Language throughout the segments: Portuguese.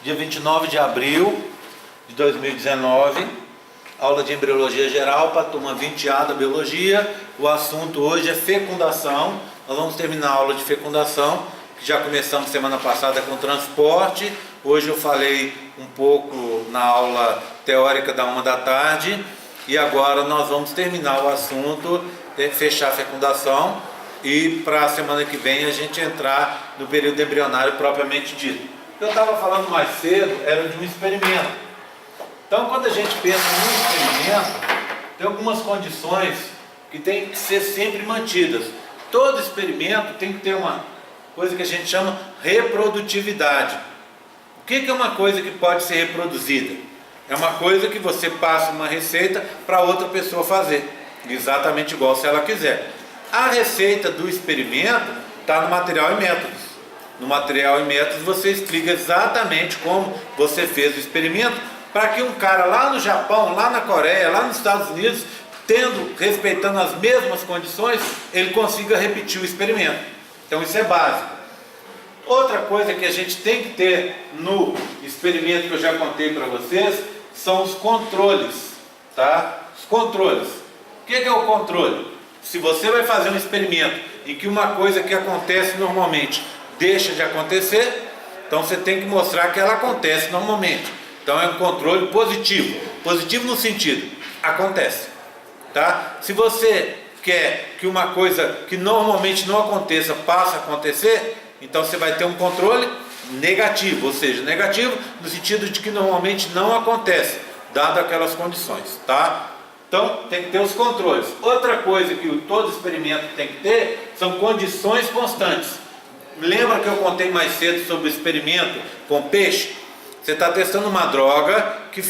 dia 29 de abril de 2019, aula de embriologia geral para a turma 20A da biologia. O assunto hoje é fecundação. Nós vamos terminar a aula de fecundação, que já começamos semana passada com transporte. Hoje eu falei um pouco na aula teórica da 1 da tarde, e agora nós vamos terminar o assunto, fechar a fecundação, e para a semana que vem a gente entrar no período embrionário propriamente dito. Eu estava falando mais cedo, era de um experimento. Então, quando a gente pensa num experimento, tem algumas condições que têm que ser sempre mantidas. Todo experimento tem que ter uma coisa que a gente chama reprodutividade. O que é uma coisa que pode ser reproduzida? É uma coisa que você passa uma receita para outra pessoa fazer, exatamente igual se ela quiser. A receita do experimento está no material e métodos. No material e métodos você explica exatamente como você fez o experimento, para que um cara lá no Japão, lá na Coreia, lá nos Estados Unidos, respeitando as mesmas condições, ele consiga repetir o experimento. Então isso é básico. Outra coisa que a gente tem que ter no experimento que eu já contei para vocês são os controles, tá? Os controles. O que é o controle? Se você vai fazer um experimento em que uma coisa que acontece normalmente deixa de acontecer, então você tem que mostrar que ela acontece normalmente. Então é um controle positivo. Positivo no sentido, acontece, tá? Se você quer que uma coisa que normalmente não aconteça passe a acontecer, então você vai ter um controle negativo, ou seja, negativo no sentido de que normalmente não acontece, dado aquelas condições, tá? Então tem que ter os controles. Outra coisa que todo experimento tem que ter são condições constantes. Lembra que eu contei mais cedo sobre o experimento com peixe? Você está testando uma droga que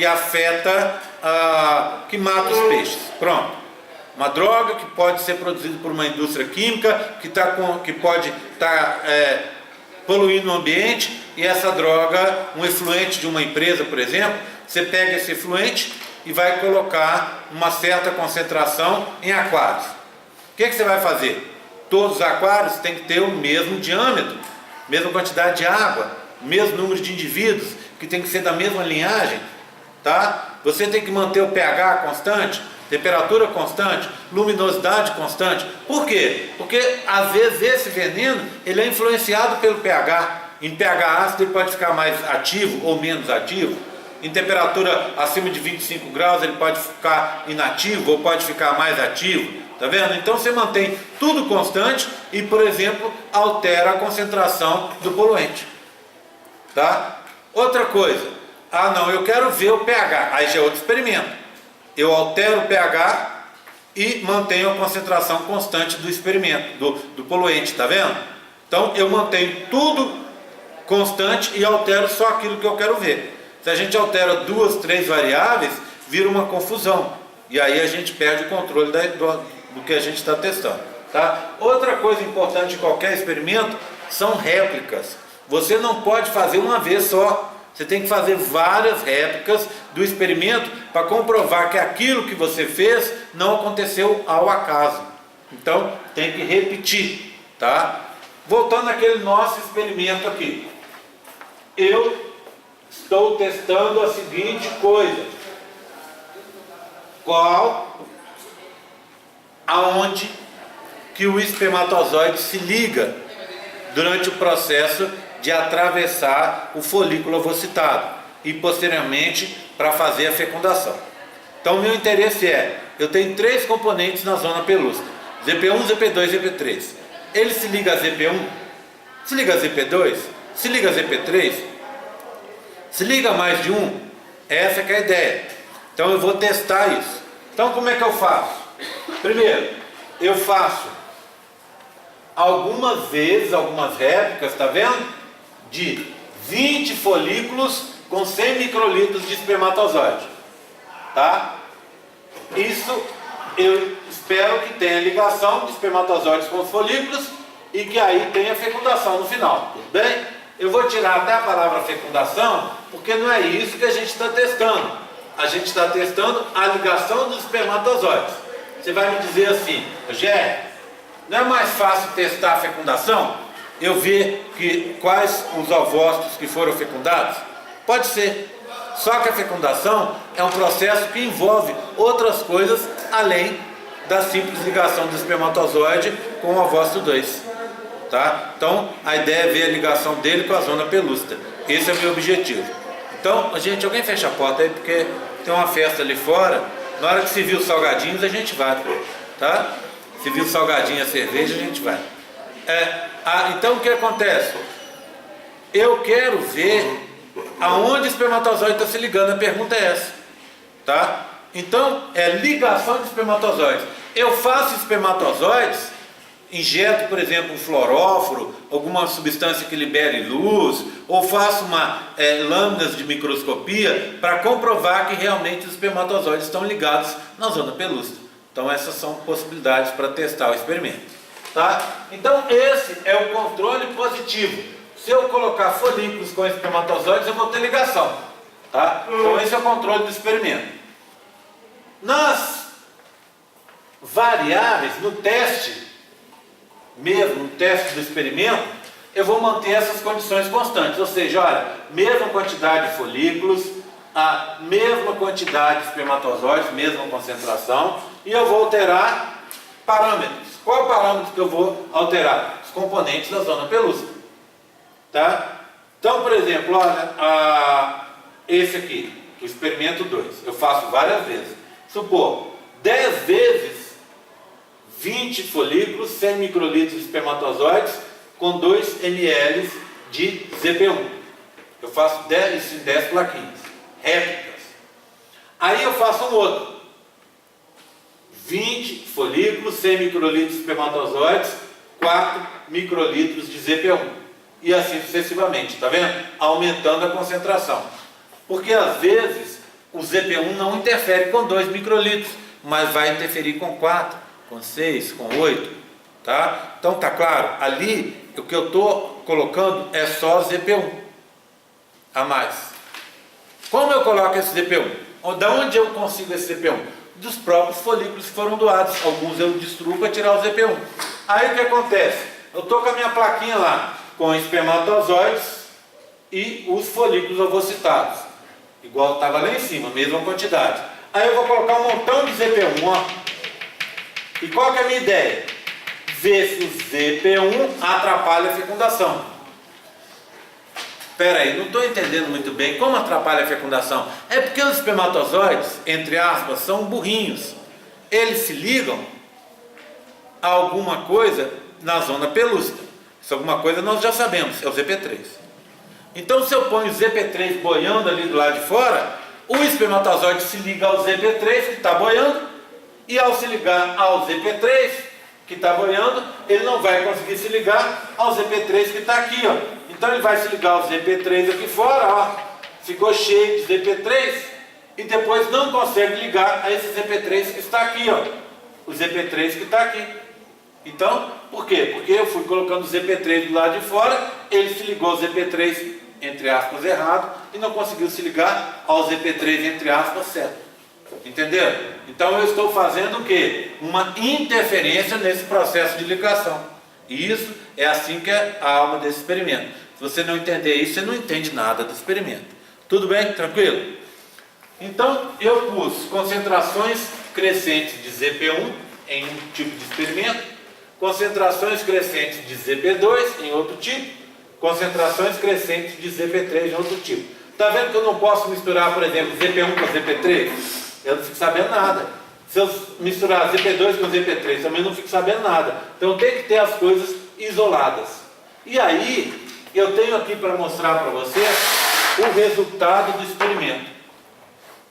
afeta, que mata os peixes. Pronto. Uma droga que pode ser produzida por uma indústria química, que pode estar poluindo o ambiente, e essa droga, um efluente de uma empresa, por exemplo, você pega esse efluente e vai colocar uma certa concentração em aquários. O que você vai fazer? Todos os aquários têm que ter o mesmo diâmetro, mesma quantidade de água, mesmo número de indivíduos, que tem que ser da mesma linhagem, tá? Você tem que manter o pH constante, temperatura constante, luminosidade constante. Por quê? Porque às vezes esse veneno ele é influenciado pelo pH. Em pH ácido ele pode ficar mais ativo ou menos ativo. Em temperatura acima de 25 graus ele pode ficar inativo ou pode ficar mais ativo. Tá vendo? Então você mantém tudo constante e, por exemplo, altera a concentração do poluente. Tá? Outra coisa. Ah não, eu quero ver o pH. Aí já é outro experimento. Eu altero o pH e mantenho a concentração constante do experimento, do poluente, tá vendo? Então eu mantenho tudo constante e altero só aquilo que eu quero ver. Se a gente altera 2, 3 variáveis, vira uma confusão. E aí a gente perde o controle do que a gente está testando. Tá? Outra coisa importante de qualquer experimento são réplicas. Você não pode fazer uma vez só. Você tem que fazer várias réplicas do experimento para comprovar que aquilo que você fez não aconteceu ao acaso. Então tem que repetir, tá? Voltando àquele nosso experimento aqui. Eu estou testando a seguinte coisa. Aonde que o espermatozoide se liga durante o processo de atravessar o folículo ovocitado e posteriormente para fazer a fecundação. Então o meu interesse eu tenho 3 componentes na zona pelúcida, ZP1, ZP2 e ZP3. Ele se liga a ZP1, se liga a ZP2, se liga a ZP3, se liga a mais de um. Essa que é a ideia. Então eu vou testar isso. Então como é que eu faço? Primeiro, eu faço algumas vezes, algumas réplicas, tá vendo? De 20 folículos com 100 microlitros de espermatozoide, tá? Isso eu espero que tenha ligação de espermatozoides com os folículos e que aí tenha fecundação no final, tudo bem? Eu vou tirar até a palavra fecundação, porque não é isso que a gente está testando. A gente está testando a ligação dos espermatozoides. Você vai me dizer assim, Rogério, não é mais fácil testar a fecundação? eu ver quais os ovócitos que foram fecundados? Pode ser. Só que a fecundação é um processo que envolve outras coisas além da simples ligação do espermatozoide com o ovócito 2. Tá? Então, a ideia é ver a ligação dele com a zona pelúcida. Esse é o meu objetivo. Então, gente, alguém fecha a porta aí, porque tem uma festa ali fora. Na hora que se viu os salgadinhos, a gente vai. Tá? Se viu salgadinho, a cerveja, a gente vai. Então, o que acontece? Eu quero ver aonde o espermatozoide está se ligando. A pergunta é essa. Tá? Então, é ligação de espermatozoides. Eu faço espermatozoides, injeto, por exemplo, um fluoróforo, alguma substância que libere luz, ou faço lâminas de microscopia para comprovar que realmente os espermatozoides estão ligados na zona pelúcida. Então essas são possibilidades para testar o experimento. Tá? Então esse é o controle positivo. Se eu colocar folículos com espermatozoides, eu vou ter ligação. Tá? Então esse é o controle do experimento. Nas variáveis, no teste, mesmo no teste do experimento, eu vou manter essas condições constantes, ou seja, olha, mesma quantidade de folículos, a mesma quantidade de espermatozoides, mesma concentração, e eu vou alterar parâmetros. Qual parâmetro que eu vou alterar? Os componentes da zona pelúcida. Tá? Então, por exemplo, olha, esse aqui, o experimento 2, eu faço várias vezes. Supor, 10 vezes 20 folículos, 100 microlitros de espermatozoides com 2 ml de ZP1. Eu faço 10 em 10 plaquinhas, réplicas. Aí eu faço um outro. 20 folículos, 100 microlitros de espermatozoides, 4 microlitros de ZP1. E assim sucessivamente, tá vendo? Aumentando a concentração. Porque às vezes o ZP1 não interfere com 2 microlitros, mas vai interferir com 4, com 6, com 8, tá? Então tá claro, ali o que eu estou colocando é só ZP1 a mais. Como eu coloco esse ZP1? Da onde eu consigo esse ZP1? Dos próprios folículos que foram doados. Alguns eu destruo para tirar o ZP1. Aí o que acontece? Eu estou com a minha plaquinha lá, com espermatozoides e os folículos ovocitados. Igual estava lá em cima, mesma quantidade. Aí eu vou colocar um montão de ZP1, ó. E qual que é a minha ideia? Ver se o ZP1 atrapalha a fecundação. Espera aí, não estou entendendo muito bem como atrapalha a fecundação. É porque os espermatozoides, entre aspas, são burrinhos. Eles se ligam a alguma coisa na zona pelúcida. Isso alguma coisa nós já sabemos, é o ZP3. Então se eu ponho o ZP3 boiando ali do lado de fora, o espermatozoide se liga ao ZP3 que está boiando, e ao se ligar ao ZP3 que está boiando, ele não vai conseguir se ligar ao ZP3 que está aqui, ó. Então ele vai se ligar ao ZP3 aqui fora, ó. Ficou cheio de ZP3 e depois não consegue ligar a esse ZP3 que está aqui, ó. O ZP3 que está aqui. Então, por quê? Porque eu fui colocando o ZP3 do lado de fora, ele se ligou ao ZP3, entre aspas, errado, e não conseguiu se ligar ao ZP3, entre aspas, certo. Entenderam? Então eu estou fazendo o quê? Uma interferência nesse processo de ligação. E isso é assim que é a alma desse experimento. Se você não entender isso, você não entende nada do experimento. Tudo bem? Tranquilo? Então eu pus concentrações crescentes de ZP1 em um tipo de experimento, concentrações crescentes de ZP2 em outro tipo, concentrações crescentes de ZP3 em outro tipo. Está vendo que eu não posso misturar, por exemplo, ZP1 com ZP3? Eu não fico sabendo nada. Se eu misturar ZP2 com ZP3, também não fico sabendo nada. Então tem que ter as coisas isoladas. E aí, eu tenho aqui para mostrar para você o resultado do experimento.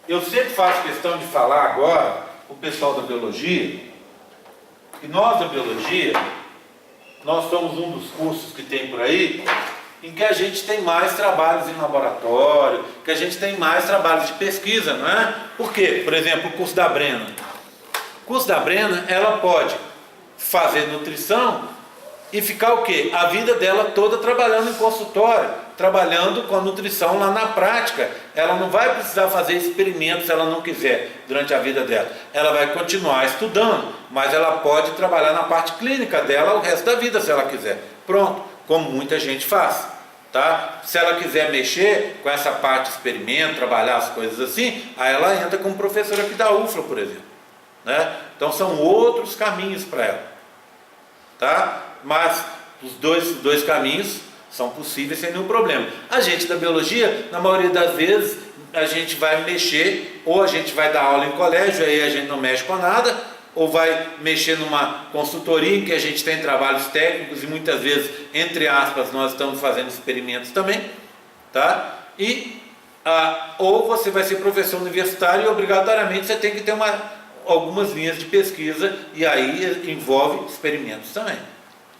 Eu sempre faço questão de falar agora, o pessoal da biologia, que nós da biologia, nós somos um dos cursos que tem por aí, em que a gente tem mais trabalhos em laboratório, que a gente tem mais trabalhos de pesquisa, não é? Por quê? Por exemplo, o curso da Brena. O curso da Brena, ela pode fazer nutrição e ficar o quê? A vida dela toda trabalhando em consultório, trabalhando com a nutrição lá na prática. Ela não vai precisar fazer experimentos se ela não quiser durante a vida dela. Ela vai continuar estudando, mas ela pode trabalhar na parte clínica dela o resto da vida se ela quiser. Pronto. como muita gente faz, tá? Se ela quiser mexer com essa parte de experimento, trabalhar as coisas assim, aí ela entra como professora aqui da UFLA, por exemplo, né? Então são outros caminhos para ela, tá? Mas os dois caminhos são possíveis sem nenhum problema. A gente da biologia, na maioria das vezes, a gente vai mexer, ou a gente vai dar aula em colégio, aí a gente não mexe com nada, ou vai mexer numa consultoria em que a gente tem trabalhos técnicos e muitas vezes, entre aspas, nós estamos fazendo experimentos também, tá? Ou você vai ser professor universitário e obrigatoriamente você tem que ter algumas linhas de pesquisa e aí envolve experimentos também,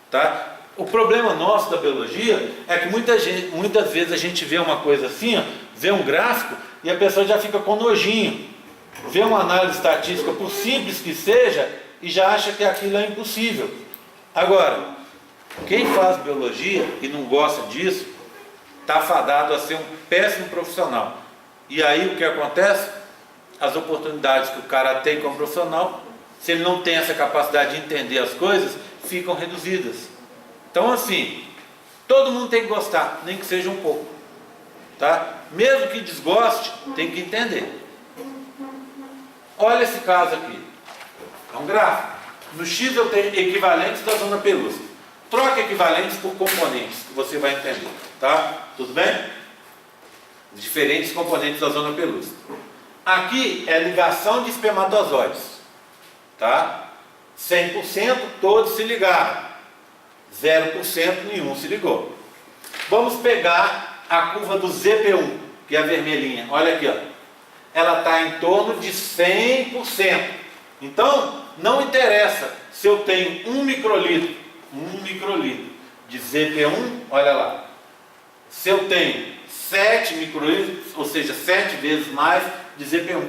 tá? O problema nosso da biologia é que muitas vezes a gente vê uma coisa assim, ó, vê um gráfico e a pessoa já fica com nojinho, vê uma análise estatística, por simples que seja, e já acha que aquilo é impossível. Agora, quem faz biologia e não gosta disso, está fadado a ser um péssimo profissional. E aí o que acontece? As oportunidades que o cara tem como profissional, se ele não tem essa capacidade de entender as coisas, ficam reduzidas. Então assim, todo mundo tem que gostar, nem que seja um pouco, tá? Mesmo que desgoste, tem que entender. Olha esse caso aqui, é um gráfico. No X eu tenho equivalentes da zona pelúcida. Troca equivalentes por componentes, que você vai entender, tá? Tudo bem? Diferentes componentes da zona pelúcida. Aqui é a ligação de espermatozoides, tá? 100% todos se ligaram, 0% nenhum se ligou. Vamos pegar a curva do ZP1, que é a vermelhinha, olha aqui, ó. Ela está em torno de 100%. Então, não interessa se eu tenho 1 microlitro de ZP1, olha lá. Se eu tenho 7 microlitros, ou seja, 7 vezes mais de ZP1.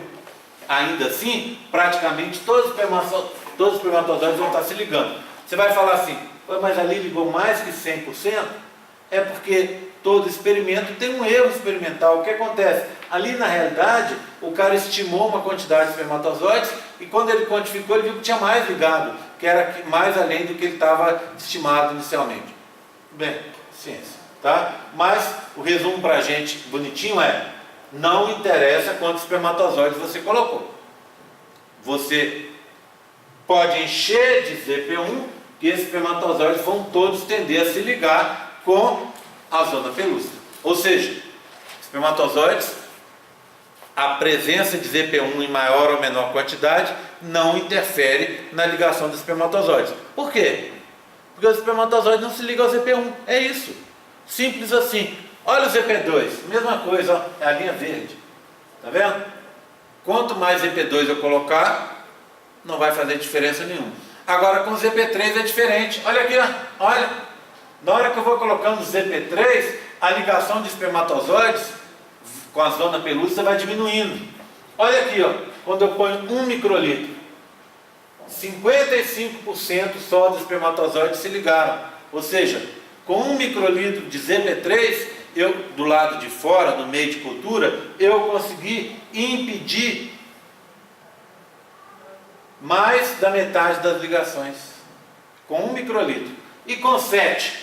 Ainda assim, praticamente todos os espermatozoides vão estar se ligando. Você vai falar assim, mas ali ligou mais que 100%? É porque todo experimento tem um erro experimental. O que acontece? Ali na realidade, o cara estimou uma quantidade de espermatozoides e quando ele quantificou, ele viu que tinha mais ligado, que era mais além do que ele estava estimado inicialmente. Bem, ciência, tá? Mas o resumo para a gente bonitinho é: não interessa quantos espermatozoides você colocou. Você pode encher de ZP1 e esses espermatozoides vão todos tender a se ligar com a zona pelúcida. Ou seja, espermatozoides, a presença de ZP1 em maior ou menor quantidade não interfere na ligação dos espermatozoides. Por quê? Porque os espermatozoides não se ligam ao ZP1. É isso. Simples assim. Olha o ZP2, mesma coisa, ó, é a linha verde. Tá vendo? Quanto mais ZP2 eu colocar, não vai fazer diferença nenhuma. Agora com o ZP3 é diferente. Olha aqui, ó, olha. Na hora que eu vou colocando o ZP3, a ligação de espermatozoides com a zona pelúcida vai diminuindo. Olha aqui, ó, quando eu ponho 1 microlitro, 55% só dos espermatozoides se ligaram. Ou seja, com 1 microlitro de ZP3, eu, do lado de fora, no meio de cultura, eu consegui impedir mais da metade das ligações. Com 1 microlitro. E com 7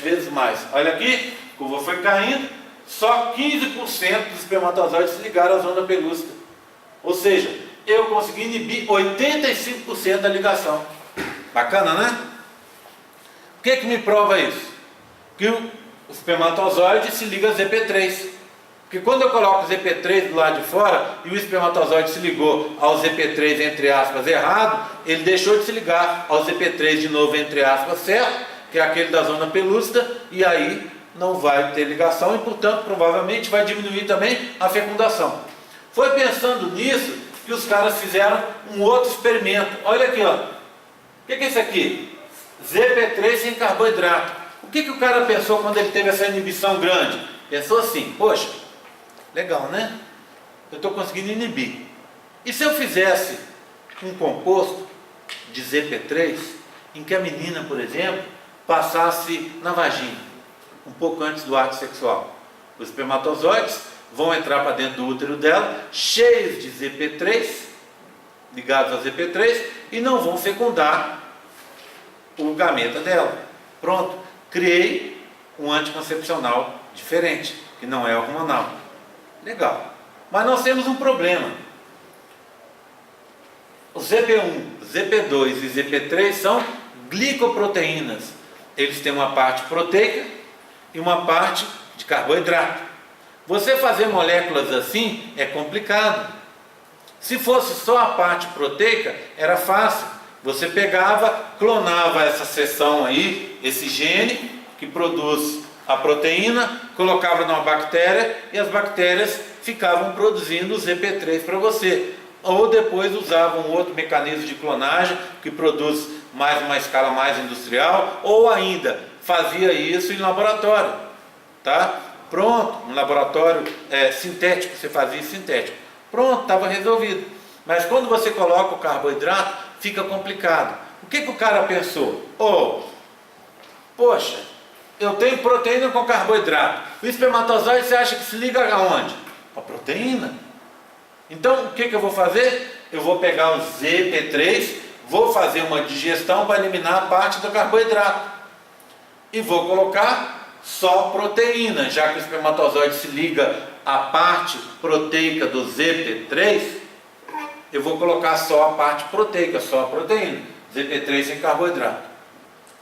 vezes mais. Olha aqui, a curva foi caindo, só 15% dos espermatozoides se ligaram à zona pelúcida. Ou seja, eu consegui inibir 85% da ligação. Bacana, né? O que me prova isso? Que o espermatozoide se liga a ZP3. Porque quando eu coloco o ZP3 do lado de fora e o espermatozoide se ligou ao ZP3, entre aspas, errado, ele deixou de se ligar ao ZP3 de novo, entre aspas, certo, que é aquele da zona pelúcida, e aí não vai ter ligação e, portanto, provavelmente vai diminuir também a fecundação. Foi pensando nisso que os caras fizeram um outro experimento. Olha aqui, ó. O que é isso aqui? ZP3 sem carboidrato. O que o cara pensou quando ele teve essa inibição grande? Pensou assim, poxa, legal, né? Eu estou conseguindo inibir. E se eu fizesse um composto de ZP3 em que a menina, por exemplo, passasse na vagina, um pouco antes do ato sexual? Os espermatozoides vão entrar para dentro do útero dela, cheios de ZP3, ligados ao ZP3, e não vão fecundar o gameta dela. Pronto, criei um anticoncepcional diferente, que não é hormonal. Legal. Mas nós temos um problema. O ZP1, ZP2 e ZP3 são glicoproteínas. Eles têm uma parte proteica e uma parte de carboidrato. Você fazer moléculas assim é complicado. Se fosse só a parte proteica, era fácil. Você pegava, clonava essa seção aí, esse gene que produz a proteína, colocava numa bactéria e as bactérias ficavam produzindo o ZP3 para você. Ou depois usavam um outro mecanismo de clonagem que produz mais uma escala mais industrial, ou ainda fazia isso em laboratório, tá? Pronto, um laboratório sintético, você fazia sintético. Pronto, estava resolvido. Mas quando você coloca o carboidrato, fica complicado. O que o cara pensou? Poxa, eu tenho proteína com carboidrato. O espermatozoide você acha que se liga aonde? A proteína. Então o que eu vou fazer? Eu vou pegar um ZP3, vou fazer uma digestão para eliminar a parte do carboidrato. E vou colocar só proteína, já que o espermatozoide se liga à parte proteica do ZP3, eu vou colocar só a parte proteica, só a proteína, ZP3 sem carboidrato.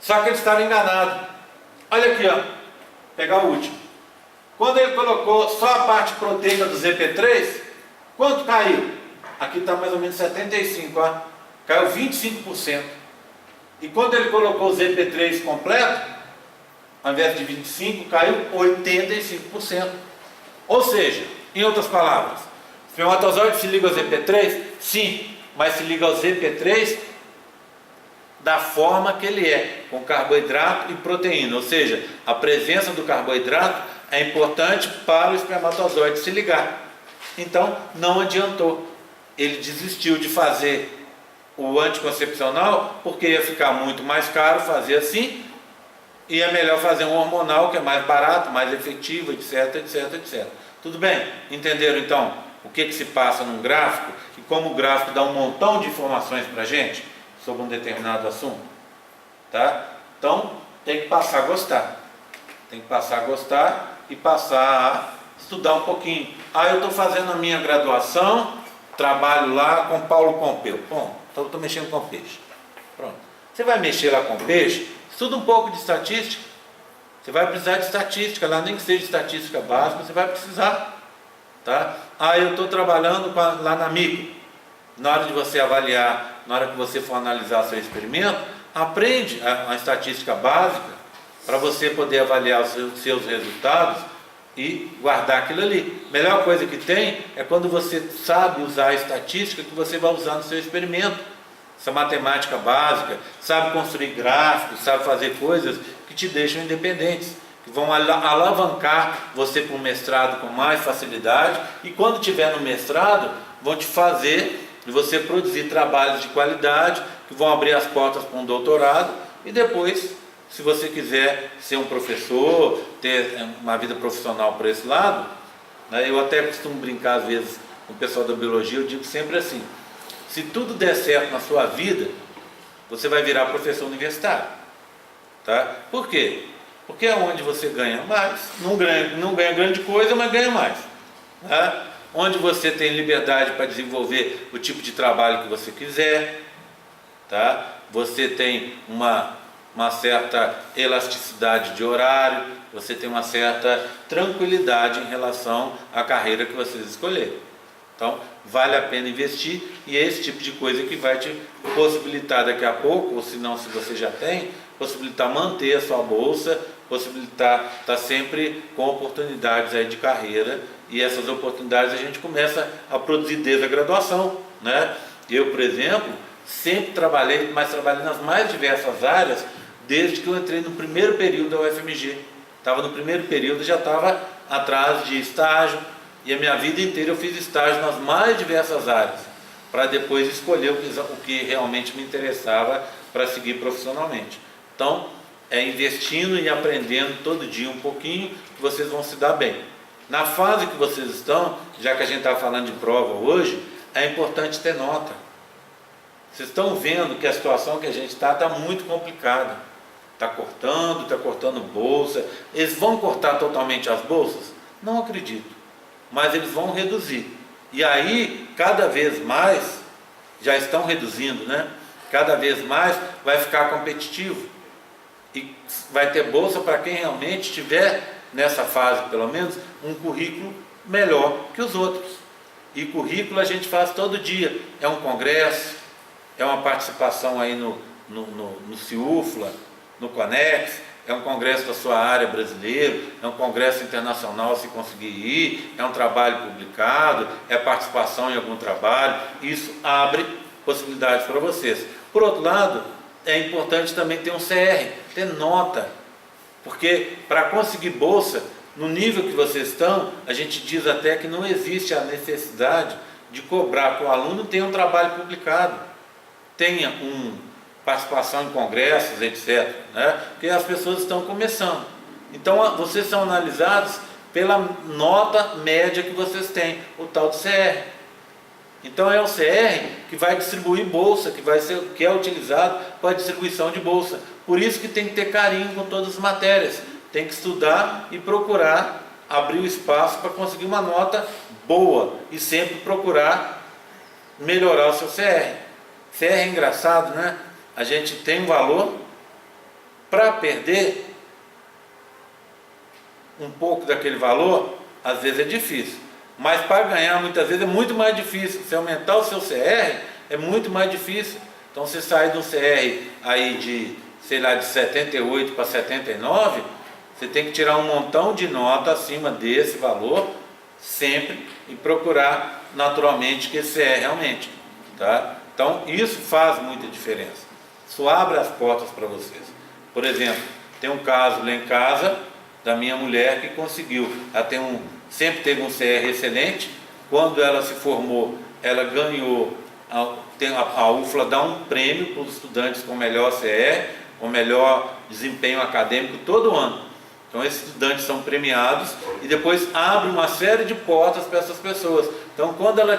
Só que ele estava enganado. Olha aqui, ó, pegar o último. Quando ele colocou só a parte proteica do ZP3, quanto caiu? Aqui está mais ou menos 75%, ó. Caiu 25%. E quando ele colocou o ZP3 completo, ao invés de 25%, caiu 85%. Ou seja, em outras palavras, o espermatozoide se liga ao ZP3? Sim, mas se liga ao ZP3 da forma que ele é, com carboidrato e proteína. Ou seja, a presença do carboidrato é importante para o espermatozoide se ligar. Então, não adiantou. Ele desistiu de fazer o anticoncepcional porque ia ficar muito mais caro fazer assim, e é melhor fazer um hormonal que é mais barato, mais efetivo, etc, etc, etc. Tudo bem? Entenderam então o que se passa num gráfico e como o gráfico dá um montão de informações para a gente sobre um determinado assunto? Tá? Então tem que passar a gostar. Tem que passar a gostar e passar a estudar um pouquinho. Eu estou fazendo a minha graduação, trabalho lá com Paulo Pompeu. Bom, então estou mexendo com peixe. Pronto. Você vai mexer lá com peixe, estuda um pouco de estatística. Você vai precisar de estatística lá, nem que seja estatística básica, você vai precisar. Tá? Eu estou trabalhando lá na micro. Na hora de você avaliar, na hora que você for analisar seu experimento, aprende a estatística básica para você poder avaliar os seus resultados e guardar aquilo ali. Melhor coisa que tem é quando você sabe usar a estatística que você vai usar no seu experimento. Essa matemática básica, sabe construir gráficos, sabe fazer coisas que te deixam independentes, que vão alavancar você para um mestrado com mais facilidade, e quando estiver no mestrado, vão te fazer você produzir trabalhos de qualidade, que vão abrir as portas para um doutorado, e depois, se você quiser ser um professor, ter uma vida profissional por esse lado, né, eu até costumo brincar às vezes com o pessoal da biologia, eu digo sempre assim: se tudo der certo na sua vida, você vai virar professor universitário. Tá? Por quê? Porque é onde você ganha mais, não ganha grande coisa, mas ganha mais. Tá? Onde você tem liberdade para desenvolver o tipo de trabalho que você quiser. Tá? Você tem uma certa elasticidade de horário, você tem uma certa tranquilidade em relação à carreira que você escolher. Então, vale a pena investir, e é esse tipo de coisa que vai te possibilitar daqui a pouco, ou se não, se você já tem, possibilitar manter a sua bolsa, possibilitar estar sempre com oportunidades aí de carreira, e essas oportunidades a gente começa a produzir desde a graduação, né? Eu, por exemplo, sempre trabalhei, mas trabalhei nas mais diversas áreas, desde que eu entrei no primeiro período da UFMG. Estava no primeiro período, já estava atrás de estágio, e a minha vida inteira eu fiz estágio nas mais diversas áreas, para depois escolher o que realmente me interessava para seguir profissionalmente. Então, é investindo e aprendendo todo dia um pouquinho, que vocês vão se dar bem. Na fase que vocês estão, já que a gente está falando de prova hoje, é importante ter nota. Vocês estão vendo que a situação que a gente está muito complicada. está cortando bolsa. Eles vão cortar totalmente as bolsas? Não acredito, mas eles vão reduzir. E aí, cada vez mais, já estão reduzindo, né? Cada vez mais vai ficar competitivo. E vai ter bolsa para quem realmente tiver, nessa fase pelo menos, um currículo melhor que os outros. E currículo a gente faz todo dia. É um congresso, é uma participação aí no CIUFLA, no CONEX, é um congresso da sua área brasileiro, é um congresso internacional se conseguir ir, é um trabalho publicado, é participação em algum trabalho. Isso abre possibilidades para vocês. Por outro lado, é importante também ter um CR, ter nota, porque para conseguir bolsa, no nível que vocês estão, a gente diz até que não existe a necessidade de cobrar que o aluno tenha um trabalho publicado, tenha uma participação em congressos, etc., né? Porque as pessoas estão começando. Então, vocês são analisados pela nota média que vocês têm, o tal de CR. Então é o CR que vai distribuir bolsa, que é utilizado para a distribuição de bolsa. Por isso que tem que ter carinho com todas as matérias. Tem que estudar e procurar abrir o espaço para conseguir uma nota boa e sempre procurar melhorar o seu CR. CR é engraçado, né? A gente tem um valor, para perder um pouco daquele valor, às vezes é difícil. Mas para ganhar, muitas vezes, é muito mais difícil. Se aumentar o seu CR, é muito mais difícil. Então, você sair de um CR aí de, sei lá, de 78 para 79, você tem que tirar um montão de nota acima desse valor, sempre, e procurar, naturalmente, que esse CR realmente. Tá? Então, isso faz muita diferença. Isso abre as portas para vocês. Por exemplo, tem um caso lá em casa, da minha mulher, que conseguiu. Ela sempre teve um CR excelente. Quando ela se formou, ela ganhou, a UFLA dá um prêmio para os estudantes com melhor CR, com melhor desempenho acadêmico todo ano. Então esses estudantes são premiados e depois abre uma série de portas para essas pessoas. Então quando ela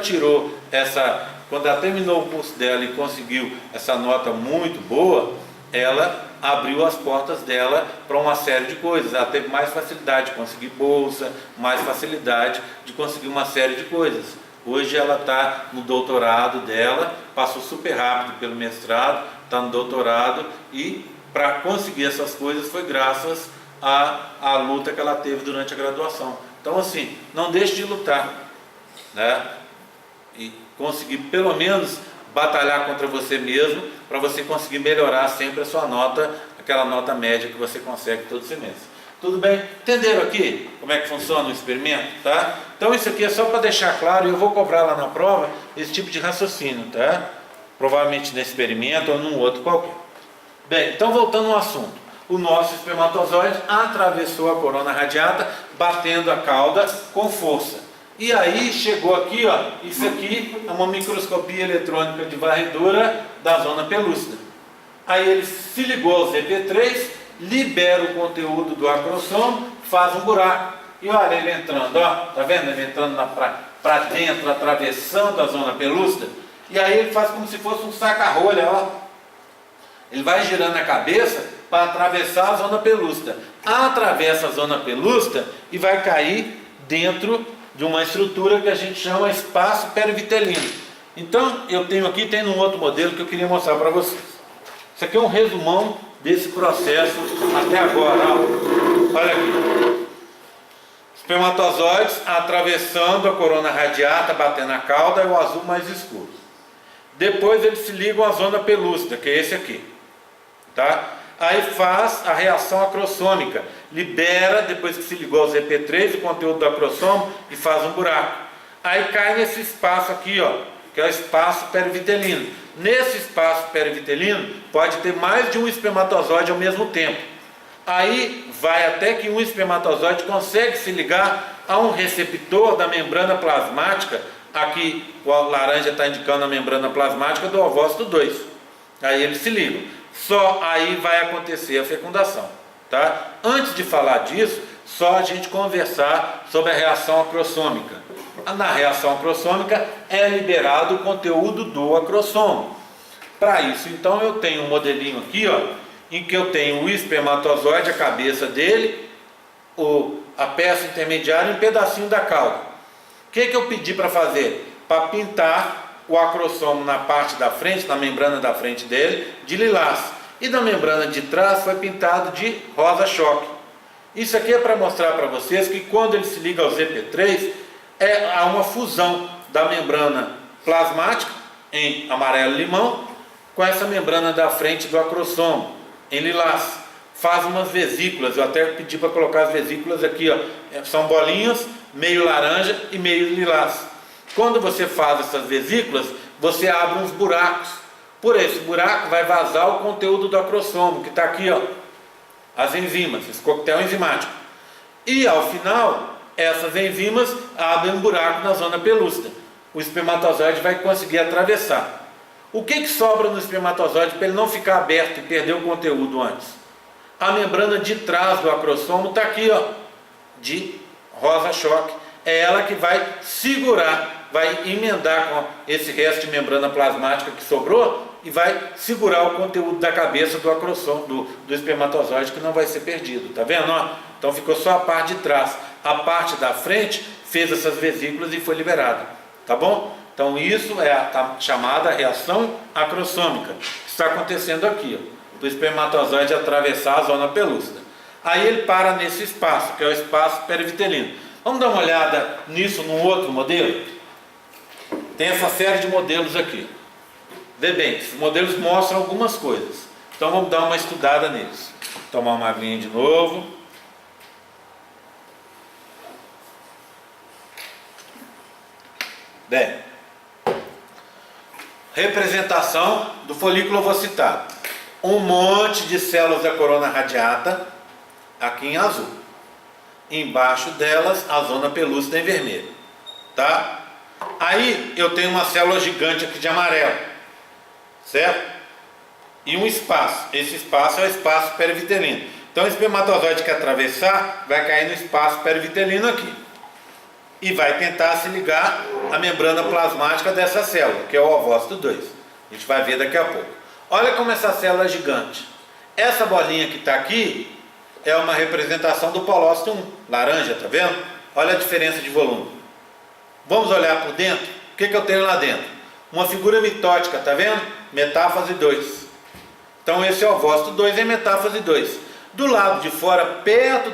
terminou o curso dela e conseguiu essa nota muito boa, ela abriu as portas dela para uma série de coisas. Ela teve mais facilidade de conseguir bolsa, mais facilidade de conseguir uma série de coisas. Hoje ela está no doutorado dela, passou super rápido pelo mestrado, está no doutorado, e para conseguir essas coisas foi graças à luta que ela teve durante a graduação. Então assim, não deixe de lutar, né? E conseguir pelo menos batalhar contra você mesmo, para você conseguir melhorar sempre a sua nota, aquela nota média que você consegue todo semestre. Tudo bem? Entenderam aqui como é que funciona o experimento? Tá? Então isso aqui é só para deixar claro, e eu vou cobrar lá na prova esse tipo de raciocínio, tá? Provavelmente nesse experimento ou num outro qualquer. Bem, então voltando ao assunto. O nosso espermatozoide atravessou a corona radiata, batendo a cauda com força. E aí chegou aqui, ó, isso aqui é uma microscopia eletrônica de varredura da zona pelúcida. Aí ele se ligou ao ZP3, libera o conteúdo do acrossomo, faz um buraco. E olha ele entrando, ó, tá vendo? Ele entrando para dentro, atravessando a zona pelúcida. E aí ele faz como se fosse um saca-rolha, ó. Ele vai girando a cabeça para atravessar a zona pelúcida. Atravessa a zona pelúcida e vai cair dentro de uma estrutura que a gente chama espaço perivitelino. Então, eu tenho aqui, tem um outro modelo que eu queria mostrar para vocês. Isso aqui é um resumão desse processo até agora. Ó. Olha aqui. Espermatozoides atravessando a corona radiata, batendo a cauda, é o azul mais escuro. Depois eles se ligam à zona pelúcida, que é esse aqui. Tá? Aí faz a reação acrossômica, libera, depois que se ligou ao ZP3, o conteúdo do acrossomo e faz um buraco. Aí cai nesse espaço aqui, ó, que é o espaço perivitelino. Nesse espaço perivitelino pode ter mais de um espermatozoide ao mesmo tempo. Aí vai até que um espermatozoide consegue se ligar a um receptor da membrana plasmática. Aqui o laranja está indicando a membrana plasmática do ovócito 2. Aí eles se ligam. Só aí vai acontecer a fecundação, tá? Antes de falar disso, só a gente conversar sobre a reação acrossômica. Na reação acrossômica é liberado o conteúdo do acrossomo. Para isso, então, eu tenho um modelinho aqui, ó, em que eu tenho o espermatozoide, a cabeça dele, a peça intermediária e um pedacinho da cauda. O que eu pedi para fazer? Para pintar o acrossomo na parte da frente, na membrana da frente dele, de lilás. E na membrana de trás foi pintado de rosa-choque. Isso aqui é para mostrar para vocês que quando ele se liga ao ZP3, há uma fusão da membrana plasmática, em amarelo-limão, com essa membrana da frente do acrossomo, em lilás. Faz umas vesículas, eu até pedi para colocar as vesículas aqui, ó. São bolinhas, meio laranja e meio lilás. Quando você faz essas vesículas, você abre uns buracos. Por esse buraco vai vazar o conteúdo do acrossomo, que está aqui, ó, as enzimas, esse coquetel enzimático. E ao final, essas enzimas abrem um buraco na zona pelúcida. O espermatozoide vai conseguir atravessar. O que sobra no espermatozoide para ele não ficar aberto e perder o conteúdo antes? A membrana de trás do acrossomo está aqui, ó, de rosa-choque. É ela que vai segurar, vai emendar com esse resto de membrana plasmática que sobrou e vai segurar o conteúdo da cabeça do acrossomo, do espermatozoide, que não vai ser perdido. Tá vendo? Ó? Então ficou só a parte de trás. A parte da frente fez essas vesículas e foi liberada. Tá bom? Então isso é a chamada reação acrossômica, que está acontecendo aqui, ó, do espermatozoide atravessar a zona pelúcida. Aí ele para nesse espaço, que é o espaço perivitelino. Vamos dar uma olhada nisso num outro modelo? Tem essa série de modelos aqui. Vê bem, esses modelos mostram algumas coisas. Então vamos dar uma estudada neles. Tomar uma aguinha de novo. Bem, representação do folículo ovocitário. Um monte de células da corona radiata, aqui em azul. Embaixo delas, a zona pelúcida em vermelho. Tá? Aí eu tenho uma célula gigante aqui de amarelo. Certo? E um espaço. Esse espaço é o espaço perivitelino. Então o espermatozoide que atravessar vai cair no espaço perivitelino aqui. E vai tentar se ligar à membrana plasmática dessa célula, que é o ovócito 2. A gente vai ver daqui a pouco. Olha como essa célula é gigante. Essa bolinha que está aqui é uma representação do polócito 1, laranja, tá vendo? Olha a diferença de volume. Vamos olhar por dentro? O que eu tenho lá dentro? Uma figura mitótica, tá vendo? Metáfase 2. Então esse ovócito 2 é metáfase 2. Do lado de fora, perto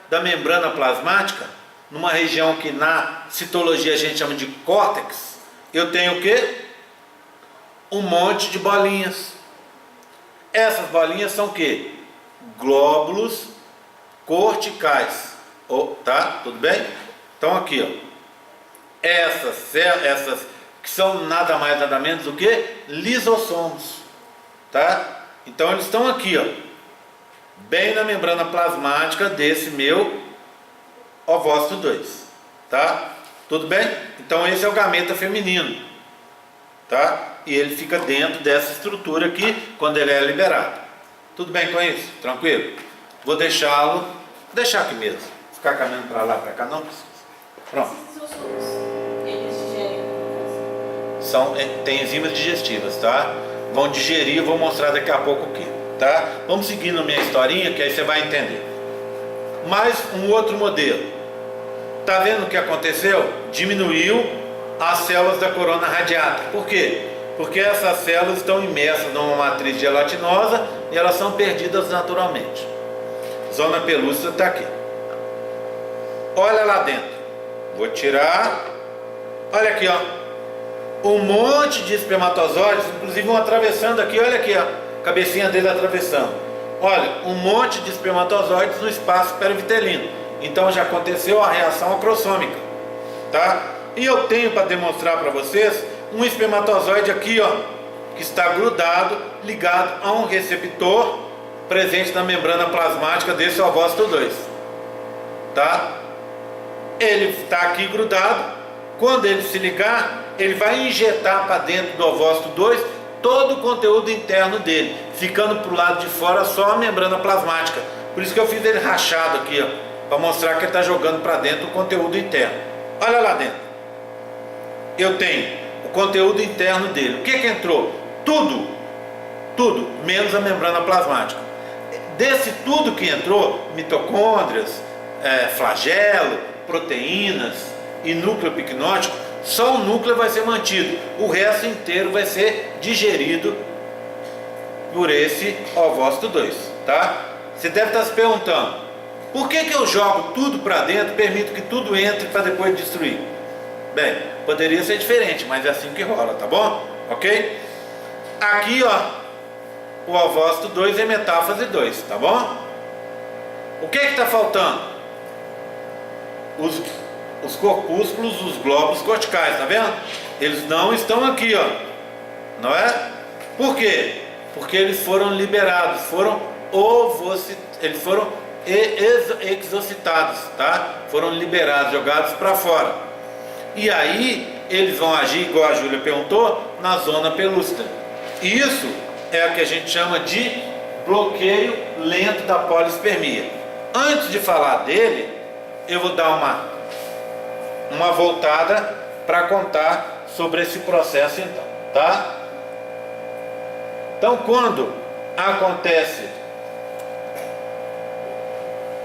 da membrana plasmática, numa região que na citologia a gente chama de córtex, eu tenho o quê? Um monte de bolinhas. Essas bolinhas são o quê? Glóbulos corticais. Tá? Tudo bem? Então aqui, ó. Essas que são nada mais nada menos do que lisossomos. Tá? Então eles estão aqui, ó, bem na membrana plasmática desse meu ovócito 2. Tá? Tudo bem? Então esse é o gameta feminino. Tá? E ele fica dentro dessa estrutura aqui quando ele é liberado. Tudo bem com isso? Tranquilo? Vou deixar aqui mesmo. Ficar caminhando para lá, para cá, não precisa. Pronto. Eles digerem. Tem enzimas digestivas, tá? Vão digerir, eu vou mostrar daqui a pouco aqui, tá? Vamos seguindo a minha historinha, que aí você vai entender. Mais um outro modelo. Tá vendo o que aconteceu? Diminuiu as células da corona radiata. Por quê? Porque essas células estão imersas numa matriz gelatinosa e elas são perdidas naturalmente. Zona pelúcida está aqui. Olha lá dentro. Vou tirar. Olha aqui, ó. Um monte de espermatozoides, inclusive um atravessando aqui. Olha aqui, ó. Cabecinha dele atravessando. Olha, um monte de espermatozoides no espaço perivitelino. Então já aconteceu a reação acrossômica. Tá? E eu tenho para demonstrar para vocês um espermatozoide aqui, ó, que está grudado, ligado a um receptor presente na membrana plasmática desse ovócito 2. Tá? Ele está aqui grudado. Quando ele se ligar, ele vai injetar para dentro do ovócito 2 todo o conteúdo interno dele, ficando para o lado de fora só a membrana plasmática. Por isso que eu fiz ele rachado aqui, ó, para mostrar que ele está jogando para dentro o conteúdo interno. Olha lá dentro. Eu tenho o conteúdo interno dele. O que entrou? Tudo, menos a membrana plasmática. Desse tudo que entrou, mitocôndrias, flagelo, proteínas e núcleo picnótico, só o núcleo vai ser mantido, o resto inteiro vai ser digerido por esse ovócito 2, tá? Você deve estar se perguntando, por que eu jogo tudo para dentro, permito que tudo entre para depois destruir? Bem, poderia ser diferente, mas é assim que rola, tá bom? Ok? Aqui, ó, o ovócito 2 é metáfase 2, tá bom? O que está faltando? Os corpúsculos, os glóbulos corticais, tá vendo? Eles não estão aqui, ó, não é? Por quê? Porque eles foram liberados, eles foram exocitados, tá? Foram liberados, jogados para fora. E aí eles vão agir, igual a Júlia perguntou, na zona pelúcida. Isso é o que a gente chama de bloqueio lento da polispermia. Antes de falar dele, eu vou dar uma voltada para contar sobre esse processo então, tá? Então, quando acontece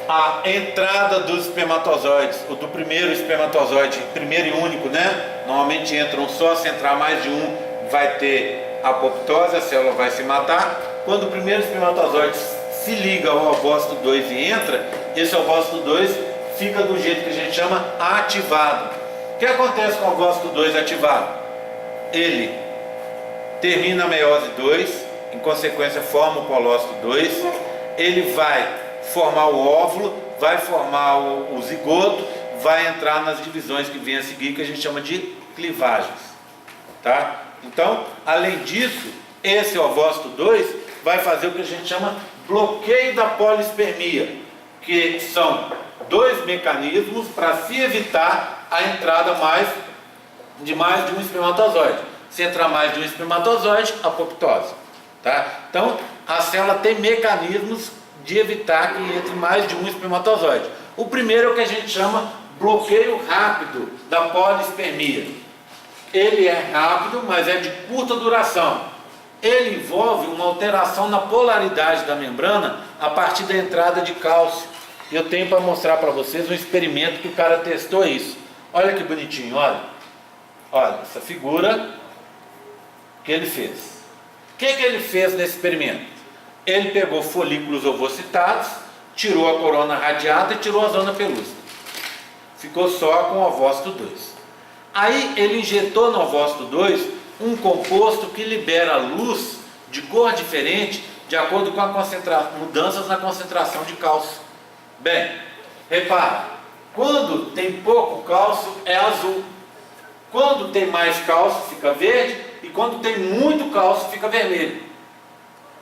a entrada dos espermatozoides, ou do primeiro espermatozoide, primeiro e único, né? Normalmente entram só, se entrar mais de um, vai ter apoptose, a célula vai se matar. Quando o primeiro espermatozoide se liga ao ovócito 2 e entra, esse ovócito 2 fica do jeito que a gente chama ativado. O que acontece com o ovócito 2 ativado? Ele termina a meiose 2, em consequência forma o colócito 2, ele vai formar o óvulo, vai formar o zigoto, vai entrar nas divisões que vêm a seguir, que a gente chama de clivagens, tá? Então, além disso, esse ovócito 2 vai fazer o que a gente chama bloqueio da polispermia, que são dois mecanismos para se evitar a entrada de mais de um espermatozoide. Se entrar mais de um espermatozoide, apoptose, tá? Então, a célula tem mecanismos de evitar que entre mais de um espermatozoide. O primeiro é o que a gente chama bloqueio rápido da polispermia. Ele é rápido, mas é de curta duração. Ele envolve uma alteração na polaridade da membrana a partir da entrada de cálcio. Eu tenho para mostrar para vocês um experimento que o cara testou isso. Olha que bonitinho, olha. Olha, essa figura que ele fez. O que ele fez nesse experimento? Ele pegou folículos ovocitados, tirou a corona radiata e tirou a zona pelúcida. Ficou só com o ovócito 2. Aí ele injetou no ovócito 2 um composto que libera luz de cor diferente de acordo com mudanças na concentração de cálcio. Bem, repara, quando tem pouco cálcio é azul, quando tem mais cálcio fica verde e quando tem muito cálcio fica vermelho.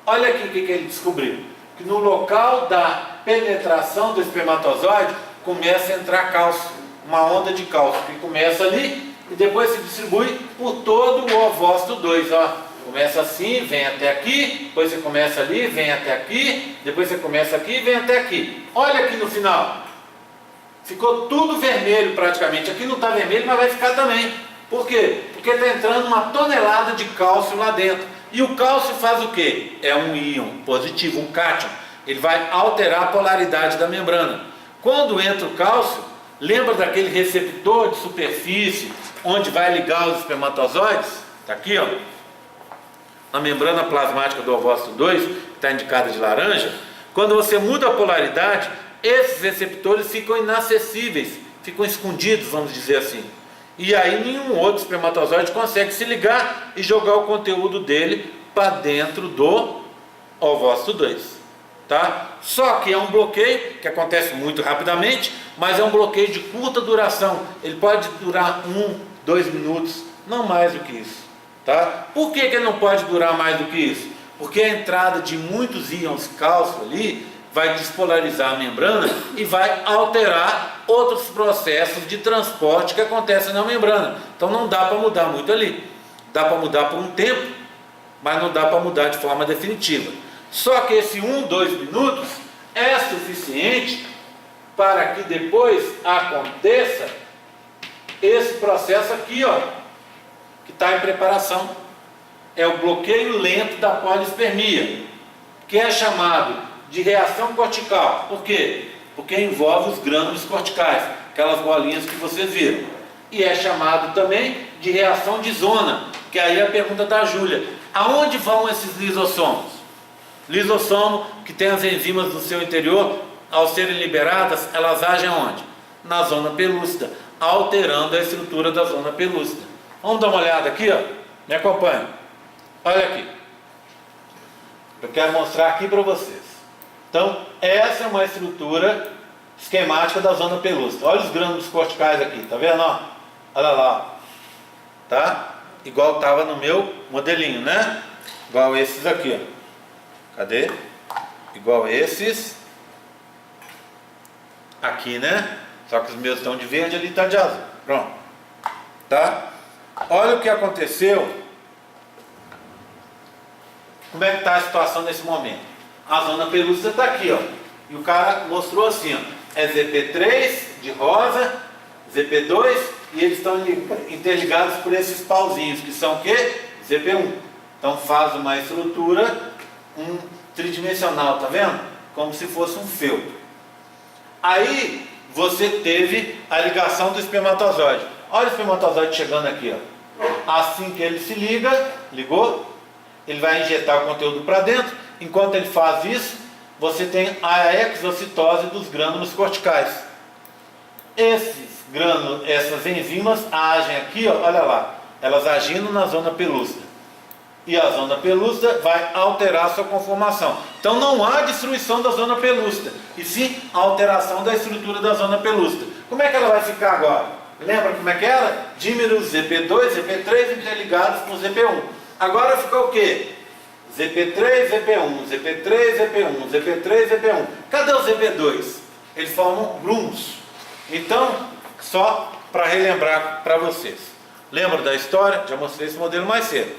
Olha aqui o que ele descobriu, que no local da penetração do espermatozoide começa a entrar cálcio, uma onda de cálcio que começa ali e depois se distribui por todo o ovócito 2, ó. Começa assim, vem até aqui, depois você começa ali, vem até aqui, depois você começa aqui e vem até aqui. Olha aqui no final, ficou tudo vermelho praticamente. Aqui não está vermelho, mas vai ficar também. Por quê? Porque está entrando uma tonelada de cálcio lá dentro. E o cálcio faz o quê? É um íon positivo, um cátion. Ele vai alterar a polaridade da membrana. Quando entra o cálcio, lembra daquele receptor de superfície onde vai ligar os espermatozoides? Está aqui, ó. Na membrana plasmática do ovócito 2, que está indicada de laranja. Quando você muda a polaridade, esses receptores ficam inacessíveis, ficam escondidos, vamos dizer assim. E aí nenhum outro espermatozoide consegue se ligar e jogar o conteúdo dele para dentro do ovócito 2, tá? Só que é um bloqueio que acontece muito rapidamente, mas é um bloqueio de curta duração. Ele pode durar 1, 2 minutos, não mais do que isso, tá? Por que ele não pode durar mais do que isso? Porque a entrada de muitos íons cálcio ali vai despolarizar a membrana e vai alterar outros processos de transporte que acontecem na membrana. Então não dá para mudar muito ali. Dá para mudar por um tempo, mas não dá para mudar de forma definitiva. Só que esse 1, 2 minutos é suficiente para que depois aconteça esse processo aqui, ó, que está em preparação. É o bloqueio lento da polispermia, que é chamado de reação cortical. Por quê? Porque envolve os grânulos corticais, aquelas bolinhas que vocês viram. E é chamado também de reação de zona, que aí é a pergunta da Júlia. Aonde vão esses lisossomos? Lisossomo, que tem as enzimas no seu interior, ao serem liberadas, elas agem onde? Na zona pelúcida, alterando a estrutura da zona pelúcida. Vamos dar uma olhada aqui, ó. Me acompanha. Olha aqui. Eu quero mostrar aqui para vocês. Então, essa é uma estrutura esquemática da zona pelúcida. Olha os grânulos corticais aqui, tá vendo? Ó? Olha lá. Tá? Igual estava no meu modelinho, né? Igual esses aqui, ó. Cadê? Igual esses. Aqui, né? Só que os meus estão de verde, ali está de azul. Pronto. Tá? Olha o que aconteceu. Como é que está a situação nesse momento? A zona pelúcida está aqui, ó. E o cara mostrou assim, ó. É ZP3 de rosa, ZP2, e eles estão interligados por esses pauzinhos, que são o quê? ZP1. Então faz uma estrutura tridimensional, tá vendo? Como se fosse um feltro. Aí você teve a ligação do espermatozoide. Olha o espermatozoide chegando aqui, ó. Assim que ele se liga, ligou, ele vai injetar o conteúdo para dentro. Enquanto ele faz isso, você tem a exocitose dos grânulos corticais. Esses grânulos, essas enzimas agem aqui, ó, olha lá, elas agindo na zona pelúcida. E a zona pelúcida vai alterar a sua conformação. Então não há destruição da zona pelúcida, e sim a alteração da estrutura da zona pelúcida. Como é que ela vai ficar agora? Lembra como é que era? Dímeros ZP2, ZP3 interligados com ZP1. Agora ficou o quê? ZP3, ZP1, ZP3, ZP1, ZP3, ZP1. Cadê o ZP2? Eles formam grumos. Então, só para relembrar para vocês. Lembra da história? Já mostrei esse modelo mais cedo.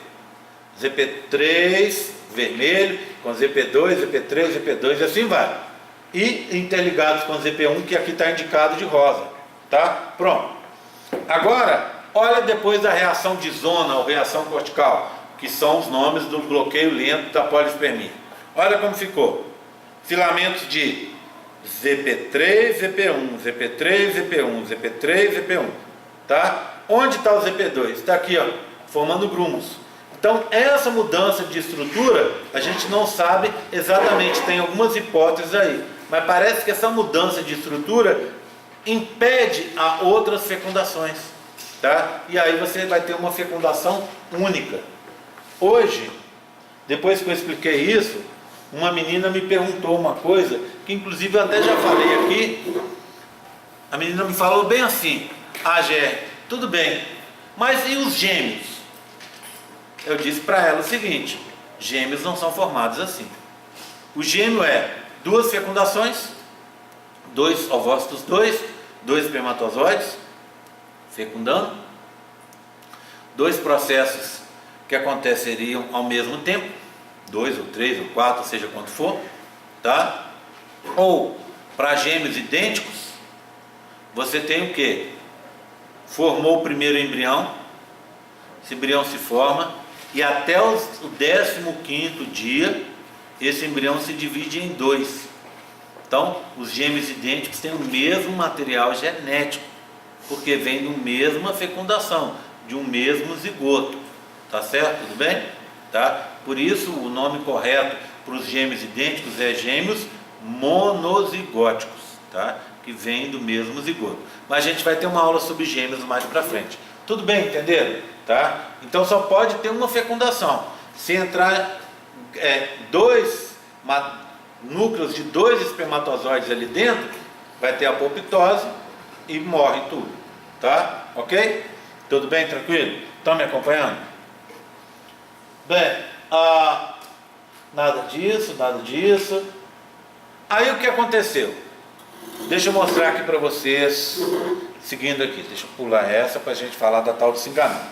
ZP3 vermelho, com ZP2, ZP3, ZP2 e assim vai. E interligados com ZP1, que aqui está indicado de rosa. Tá? Pronto. Agora, olha depois da reação de zona ou reação cortical, que são os nomes do bloqueio lento da polispermia. Olha como ficou. Filamentos de ZP3, ZP1, ZP3, ZP1, ZP3, ZP1. Tá? Onde está o ZP2? Está aqui, ó, formando grumos. Então, essa mudança de estrutura, a gente não sabe exatamente, tem algumas hipóteses aí, mas parece que essa mudança de estrutura impede a outras fecundações, tá? E aí você vai ter uma fecundação única. Hoje, depois que eu expliquei isso, uma menina me perguntou uma coisa, que inclusive eu até já falei aqui. A menina me falou bem assim: ah, Gé, tudo bem, mas e os gêmeos? Eu disse para ela o seguinte: gêmeos não são formados assim. O gêmeo é duas fecundações, dois ovócitos, dois espermatozoides fecundando, dois processos que aconteceriam ao mesmo tempo, 2 ou 3 ou 4, seja quanto for, tá? Ou para gêmeos idênticos, você tem o que? Formou o primeiro embrião, esse embrião se forma, e até o 15º dia, esse embrião se divide em dois. Então, os gêmeos idênticos têm o mesmo material genético, porque vem da mesma fecundação, de um mesmo zigoto. Tá certo? Tudo bem? Tá? Por isso, o nome correto para os gêmeos idênticos é gêmeos monozigóticos, tá? Que vêm do mesmo zigoto. Mas a gente vai ter uma aula sobre gêmeos mais para frente. Tudo bem, entenderam? Tá? Então só pode ter uma fecundação. Se entrar dois núcleos de dois espermatozoides ali dentro, vai ter apoptose e morre tudo. Tá? Ok? Tudo bem? Tranquilo? Estão me acompanhando? Bem, nada disso, nada disso. Aí o que aconteceu? Deixa eu mostrar aqui para vocês, seguindo aqui. Deixa eu pular essa para a gente falar da tal de se enganar.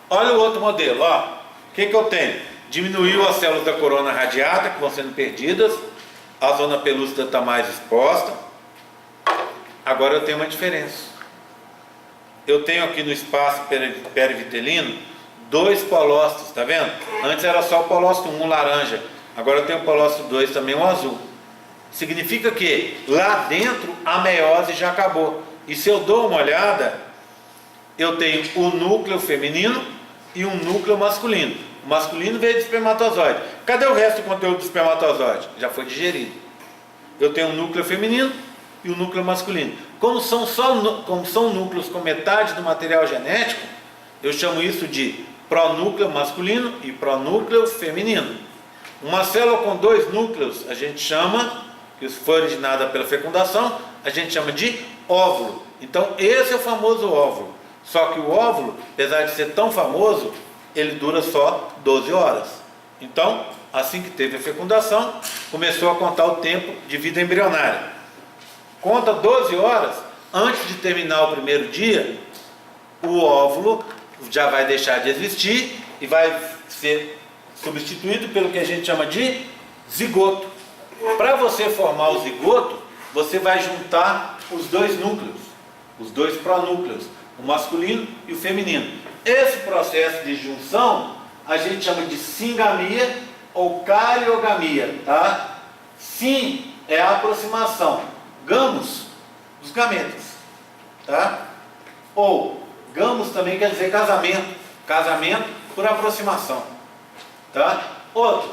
Olha o outro modelo, ó. O que eu tenho? Diminuiu as células da corona radiata, que vão sendo perdidas. A zona pelúcida está mais exposta. Agora eu tenho uma diferença. Eu tenho aqui no espaço perivitelino dois polócitos, tá vendo? Antes era só o polócito 1, laranja. Agora eu tenho o polócito 2 também, um azul. significa que lá dentro a meiose já acabou. E se eu dou uma olhada, eu tenho o núcleo feminino e um núcleo masculino. O masculino veio de espermatozoide. Cadê o resto do conteúdo do espermatozoide? Já foi digerido. Eu tenho um núcleo feminino e um núcleo masculino. Como são núcleos com metade do material genético, eu chamo isso de pronúcleo masculino e pronúcleo feminino. Uma célula com dois núcleos, a gente chama, que foi originada pela fecundação, a gente chama de óvulo. Então esse é o famoso óvulo. Só que o óvulo, apesar de ser tão famoso, ele dura só 12 horas. Então, assim que teve a fecundação, começou a contar o tempo de vida embrionária. Conta 12 horas, antes de terminar o primeiro dia, o óvulo já vai deixar de existir e vai ser substituído pelo que a gente chama de zigoto. Para você formar o zigoto, você vai juntar os dois núcleos, os dois pronúcleos, o masculino e o feminino. Esse processo de junção a gente chama de singamia ou cariogamia, tá? Sim é a aproximação, gamos, dos gametas, tá? Ou gamos também quer dizer casamento, casamento por aproximação, tá? Outro,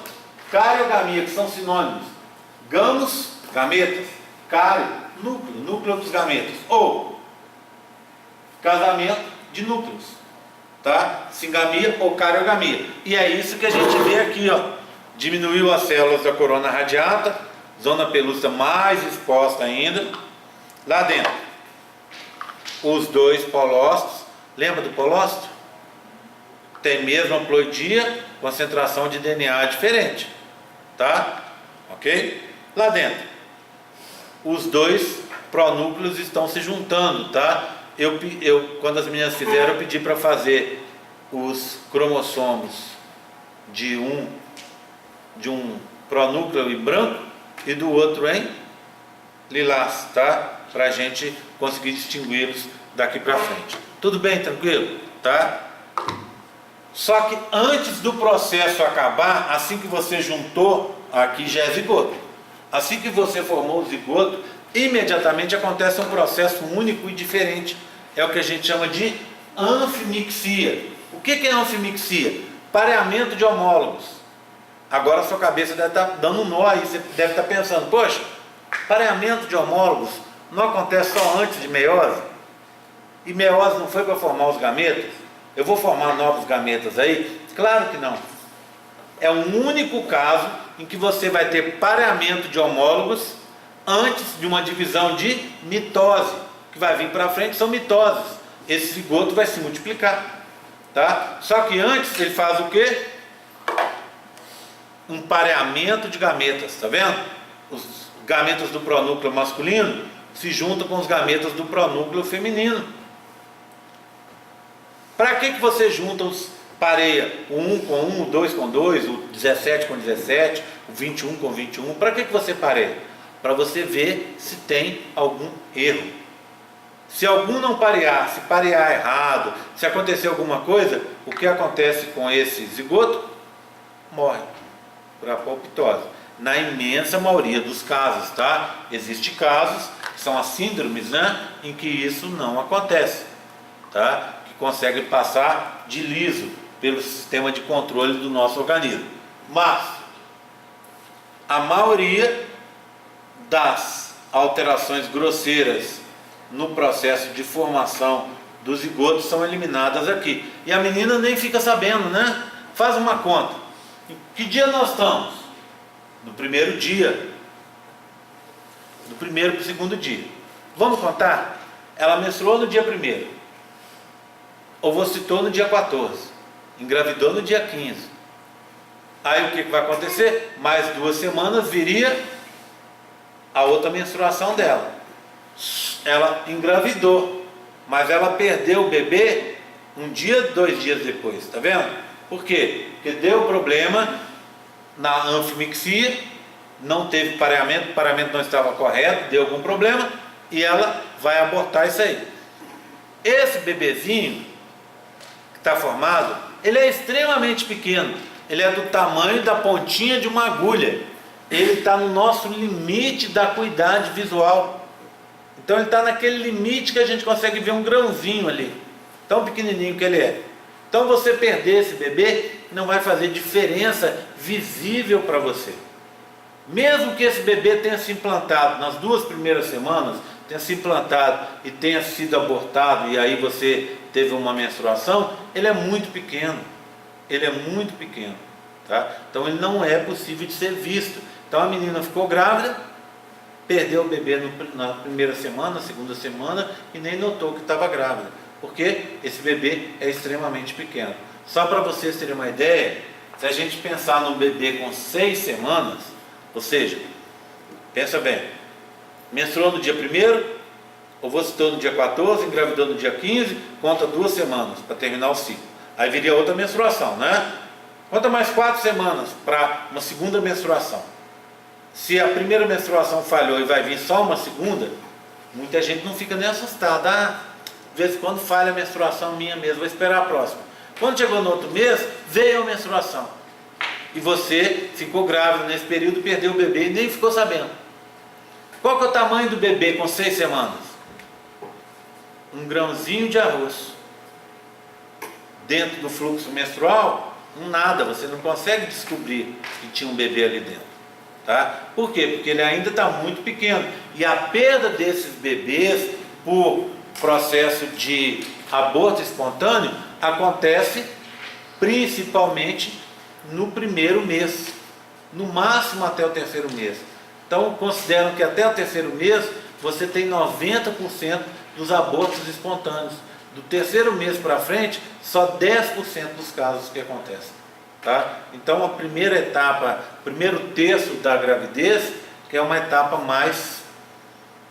cariogamia, que são sinônimos, gamos, gametas, cario, núcleo, núcleo dos gametas, ou casamento de núcleos, tá? Singamia ou cariogamia. E é isso que a gente vê aqui, ó. Diminuiu as células da corona radiata, zona pelúcida mais exposta ainda. Lá dentro, os dois polócitos. Lembra do polócito? Tem mesmo haploidia, concentração de DNA diferente, tá? Ok? Lá dentro, os dois pronúcleos estão se juntando, tá? Quando as meninas fizeram, eu pedi para fazer os cromossomos de um pronúcleo em branco e do outro em lilás, tá? Para a gente conseguir distingui-los daqui para frente. Tudo bem, tranquilo? Tá? Só que antes do processo acabar, assim que você juntou, aqui já é zigoto. Assim que você formou o zigoto, imediatamente acontece um processo único e diferente. É o que a gente chama de anfimixia. O que é anfimixia? Pareamento de homólogos. Agora a sua cabeça deve estar dando um nó aí, você deve estar pensando, poxa, pareamento de homólogos não acontece só antes de meiose? E meiose não foi para formar os gametas? Eu vou formar novos gametas aí? Claro que não. É um único caso em que você vai ter pareamento de homólogos antes de uma divisão de mitose. O que vai vir para frente são mitoses. Esse zigoto vai se multiplicar, tá? Só que antes ele faz o quê? Um pareamento de gametas, tá vendo? Os gametas do pronúcleo masculino se juntam com os gametas do pronúcleo feminino. Para que você junta pareia o 1 com 1, o 2 com 2, o 17 com 17, o 21 com 21? Para que você pareia? Para você ver se tem algum erro. Se algum não parear, se parear errado, se acontecer alguma coisa, o que acontece com esse zigoto? Morre por apoptose. Na imensa maioria dos casos, tá? Existem casos, que são as síndromes, né? Em que isso não acontece, tá? Que conseguem passar de liso pelo sistema de controle do nosso organismo. Mas a maioria das alterações grosseiras no processo de formação dos zigotos são eliminadas aqui. E a menina nem fica sabendo, né? Faz uma conta. Em que dia nós estamos? No primeiro dia. Do primeiro para o segundo dia. Vamos contar? Ela menstruou no dia 1º. Ovocitou no dia 14. Engravidou no dia 15. Aí o que vai acontecer? Mais 2 semanas viria a outra menstruação dela. Ela engravidou, mas ela perdeu o bebê 1 dia, 2 dias depois, tá vendo? Por quê? Porque deu problema na anfimixia, não teve pareamento, o pareamento não estava correto, deu algum problema e ela vai abortar isso aí. Esse bebezinho que está formado, ele é extremamente pequeno, ele é do tamanho da pontinha de uma agulha. ele está no nosso limite da acuidade visual. Então ele está naquele limite que a gente consegue ver um grãozinho ali, tão pequenininho que ele é. Então você perder esse bebê não vai fazer diferença visível para você. Mesmo que esse bebê tenha se implantado nas 2 primeiras semanas, tenha se implantado e tenha sido abortado, e aí você teve uma menstruação, ele é muito pequeno. Ele é muito pequeno, tá? Então ele não é possível de ser visto. Então a menina ficou grávida, perdeu o bebê na primeira semana, na segunda semana, e nem notou que estava grávida, porque esse bebê é extremamente pequeno. Só para vocês terem uma ideia, se a gente pensar num bebê com 6 semanas, ou seja, pensa bem, menstruou no dia 1º, ovocitou no dia 14, engravidou no dia 15, conta 2 semanas para terminar o ciclo. Aí viria outra menstruação, né? Conta mais 4 semanas para uma segunda menstruação. Se a primeira menstruação falhou e vai vir só uma segunda, muita gente não fica nem assustada. De vez em quando falha a menstruação minha mesmo, vou esperar a próxima. Quando chegou no outro mês, veio a menstruação. E você ficou grávida nesse período, perdeu o bebê e nem ficou sabendo. Qual que é o tamanho do bebê com 6 semanas? Um grãozinho de arroz. Dentro do fluxo menstrual, nada, você não consegue descobrir que tinha um bebê ali dentro. Tá? Por quê? Porque ele ainda está muito pequeno. E a perda desses bebês por processo de aborto espontâneo acontece principalmente no 1º mês, no máximo até o 3º mês. Então consideram que até o 3º mês você tem 90% dos abortos espontâneos. Do 3º mês para frente, só 10% dos casos que acontecem. Tá? Então a primeira etapa, o primeiro terço da gravidez, que é uma etapa mais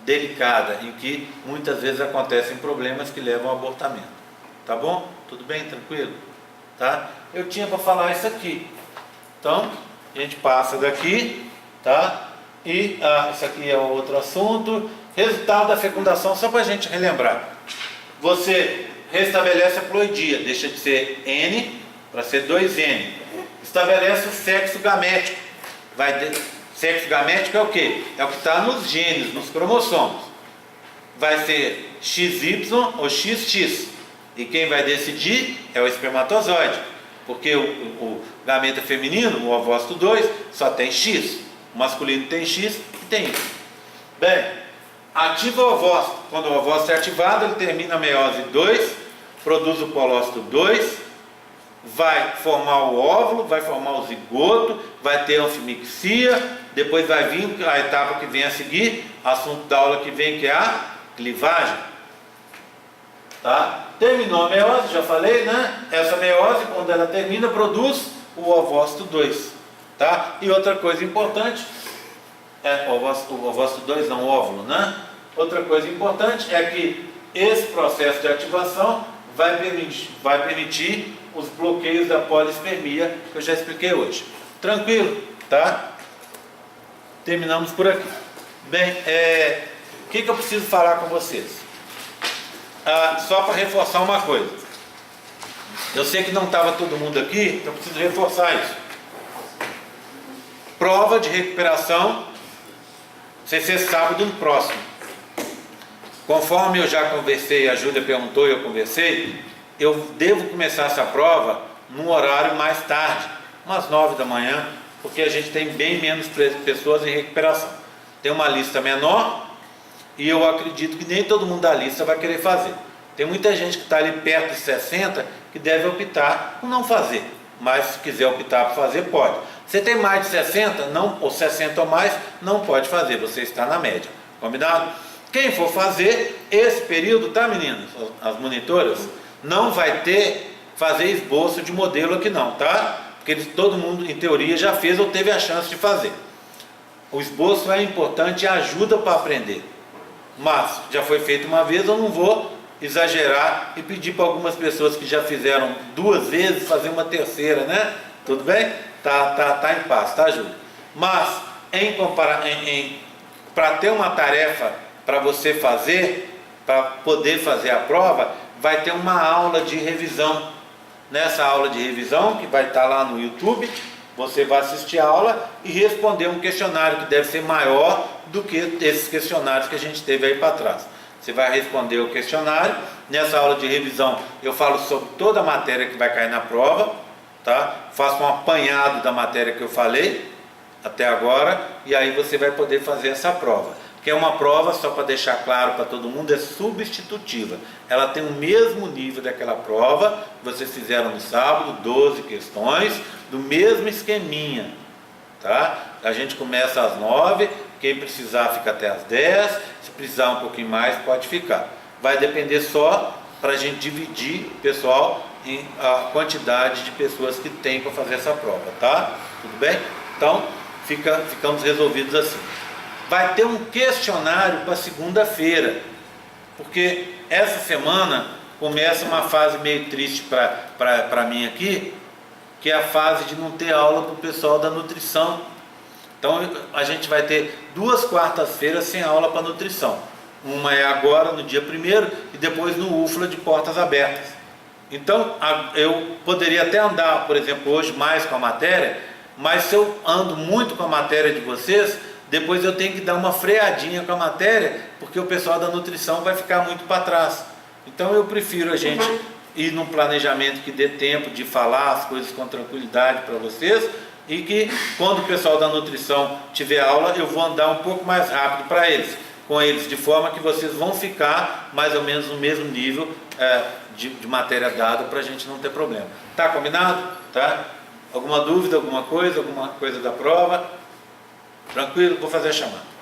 delicada, em que muitas vezes acontecem problemas que levam ao abortamento. Tá bom? Tudo bem? Tranquilo? Tá? Eu tinha para falar isso aqui. Então, a gente passa daqui, tá? E isso aqui é outro assunto. Resultado da fecundação, só para a gente relembrar. Você restabelece a ploidia, deixa de ser N para ser 2N. Estabelece o sexo gamético. Sexo gamético é o quê? É o que está nos genes, nos cromossomos. Vai ser XY ou XX. E quem vai decidir é o espermatozoide. Porque o gameta feminino, o ovócito 2, só tem X. O masculino tem X e tem Y. Bem, ativa o ovócito. Quando o ovócito é ativado, ele termina a meiose 2, produz o polócito 2, vai formar o óvulo, vai formar o zigoto, vai ter anfimixia, depois vai vir a etapa que vem a seguir, assunto da aula que vem, que é a clivagem. Tá? Terminou a meiose, já falei, né? Essa meiose, quando ela termina, produz o ovócito 2. Tá? E outra coisa importante, o ovócito 2 não, o óvulo, né? Outra coisa importante é que esse processo de ativação vai permitir os bloqueios da polispermia, que eu já expliquei hoje. Tranquilo? Tá? Terminamos por aqui. Bem, o que eu preciso falar com vocês? Só para reforçar uma coisa. Eu sei que não estava todo mundo aqui, então eu preciso reforçar isso. Prova de recuperação, vai ser sábado próximo. Conforme eu já conversei, a Júlia perguntou e eu conversei, eu devo começar essa prova num horário mais tarde, umas 9 da manhã, porque a gente tem bem menos pessoas em recuperação. Tem uma lista menor e eu acredito que nem todo mundo da lista vai querer fazer. Tem muita gente que está ali perto de 60 que deve optar por não fazer, mas se quiser optar por fazer, pode. Você tem mais de 60, não, ou 60 ou mais, não pode fazer, você está na média. Combinado? Quem for fazer, esse período, tá, meninas? As monitoras, não vai fazer esboço de modelo aqui não, tá? Porque todo mundo, em teoria, já fez ou teve a chance de fazer. O esboço é importante e ajuda para aprender. Mas, já foi feito uma vez, eu não vou exagerar e pedir para algumas pessoas que já fizeram 2 vezes, fazer uma terceira, né? Tudo bem? Tá em paz, tá, Júlia? Mas, para ter uma tarefa para você fazer, para poder fazer a prova, vai ter uma aula de revisão. Nessa aula de revisão, que vai estar lá no YouTube, Você vai assistir a aula e responder um questionário que deve ser maior do que esses questionários que a gente teve aí para trás. Você vai responder o questionário. Nessa aula de revisão eu falo sobre toda a matéria que vai cair na prova, tá? Faço um apanhado da matéria que eu falei até agora, e aí você vai poder fazer essa prova, que é uma prova, só para deixar claro para todo mundo, é substitutiva. Ela tem o mesmo nível daquela prova que vocês fizeram no sábado, 12 questões, do mesmo esqueminha, tá? A gente começa às 9, quem precisar fica até às 10, se precisar um pouquinho mais pode ficar. Vai depender só para a gente dividir, pessoal, em a quantidade de pessoas que tem para fazer essa prova, tá? Tudo bem? Então, ficamos resolvidos assim. Vai ter um questionário para segunda-feira, porque essa semana começa uma fase meio triste para mim aqui, que é a fase de não ter aula para o pessoal da nutrição. Então a gente vai ter 2 quartas-feiras sem aula para nutrição. Uma é agora, no dia 1º, e depois no UFLA de portas abertas. Então eu poderia até andar, por exemplo, hoje mais com a matéria, mas se eu ando muito com a matéria de vocês, depois eu tenho que dar uma freadinha com a matéria, porque o pessoal da nutrição vai ficar muito para trás. Então eu prefiro a gente ir num planejamento que dê tempo de falar as coisas com tranquilidade para vocês, e que quando o pessoal da nutrição tiver aula, eu vou andar um pouco mais rápido para eles, com eles, de forma que vocês vão ficar mais ou menos no mesmo nível de matéria dada, para a gente não ter problema. Tá combinado? Tá? Alguma dúvida, alguma coisa da prova? Tranquilo? Vou fazer a chamada.